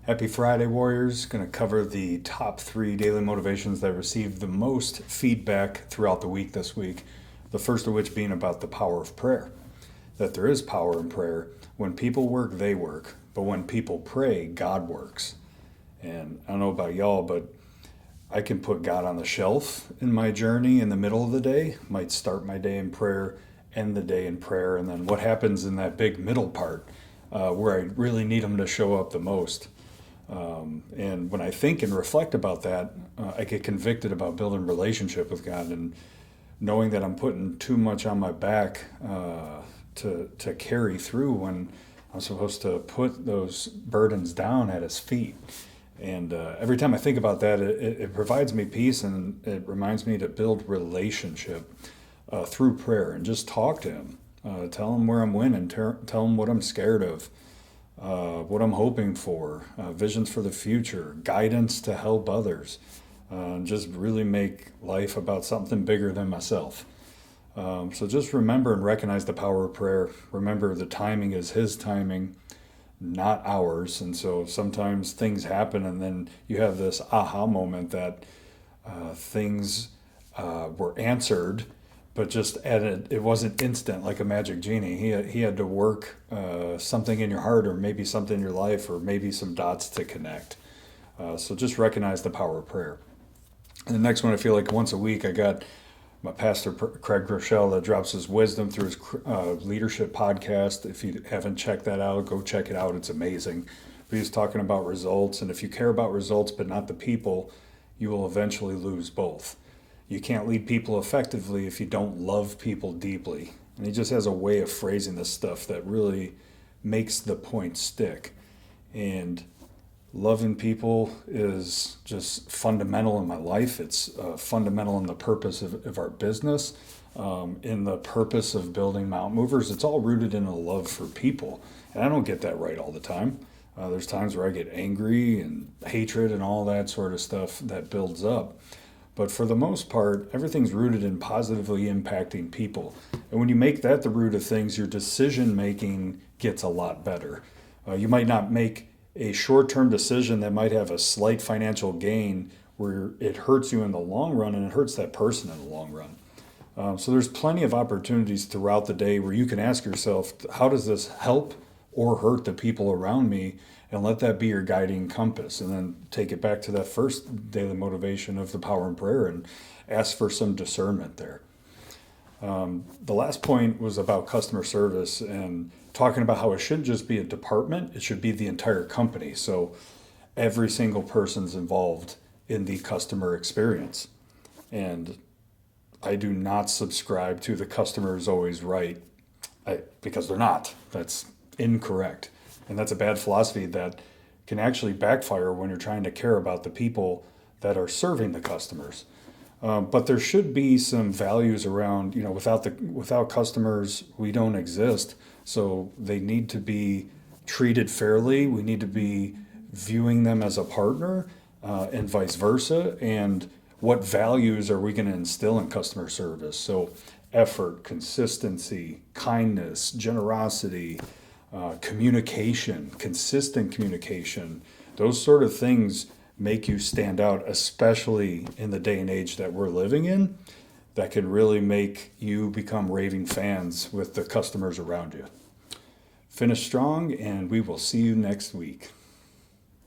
Happy Friday, Warriors. Going to cover the top 3 daily motivations that received the most feedback throughout the week this week. The first of which being about the power of prayer. That there is power in prayer. When people work, they work. But when people pray, God works. And I don't know about y'all, but I can put God on the shelf in my journey in the middle of the day. Might start my day in prayer, end the day in prayer, and then what happens in that big middle part where I really need Him to show up the most. And when I think and reflect about that, I get convicted about building relationship with God and knowing that I'm putting too much on my back to carry through when I'm supposed to put those burdens down at His feet. And every time I think about that, it provides me peace, and it reminds me to build relationship through prayer and just talk to Him. Tell Him where I'm winning, tell Him what I'm scared of, what I'm hoping for, visions for the future, guidance to help others, just really make life about something bigger than myself. So just remember and recognize the power of prayer. Remember the timing is His timing, not ours. And so sometimes things happen and then you have this aha moment that things were answered, but just it wasn't instant like a magic genie. He had to work something in your heart, or maybe something in your life, or maybe some dots to connect. So just recognize the power of prayer. And the next one, I feel like once a week I got my pastor Craig Groeschel that drops his wisdom through his leadership podcast. If you haven't checked that out, go check it out. It's amazing. But he's talking about results, and if you care about results but not the people, you will eventually lose both. You can't lead people effectively if you don't love people deeply. And he just has a way of phrasing this stuff that really makes the point stick. And loving people is just fundamental in my life. It's fundamental in the purpose of our business, in the purpose of building Mount Movers. It's all rooted in a love for people. And I don't get that right all the time. There's times where I get angry and hatred and all that sort of stuff that builds up. But for the most part, everything's rooted in positively impacting people. And when you make that the root of things, your decision making gets a lot better. You might not make a short-term decision that might have a slight financial gain where it hurts you in the long run, and it hurts that person in the long run. So there's plenty of opportunities throughout the day where you can ask yourself, how does this help or hurt the people around me? And let that be your guiding compass. And then take it back to that first daily motivation of the power in prayer and ask for some discernment there. The last point was about customer service and talking about how it shouldn't just be a department, it should be the entire company. So every single person's involved in the customer experience. And I do not subscribe to the customer is always right, because they're not. That's incorrect. And that's a bad philosophy that can actually backfire when you're trying to care about the people that are serving the customers. But there should be some values around, without customers, we don't exist. So they need to be treated fairly. We need to be viewing them as a partner, and vice versa. And what values are we going to instill in customer service? So effort, consistency, kindness, generosity, communication, consistent communication, those sort of things make you stand out, especially in the day and age that we're living in, that can really make you become raving fans with the customers around you. Finish strong, and we will see you next week.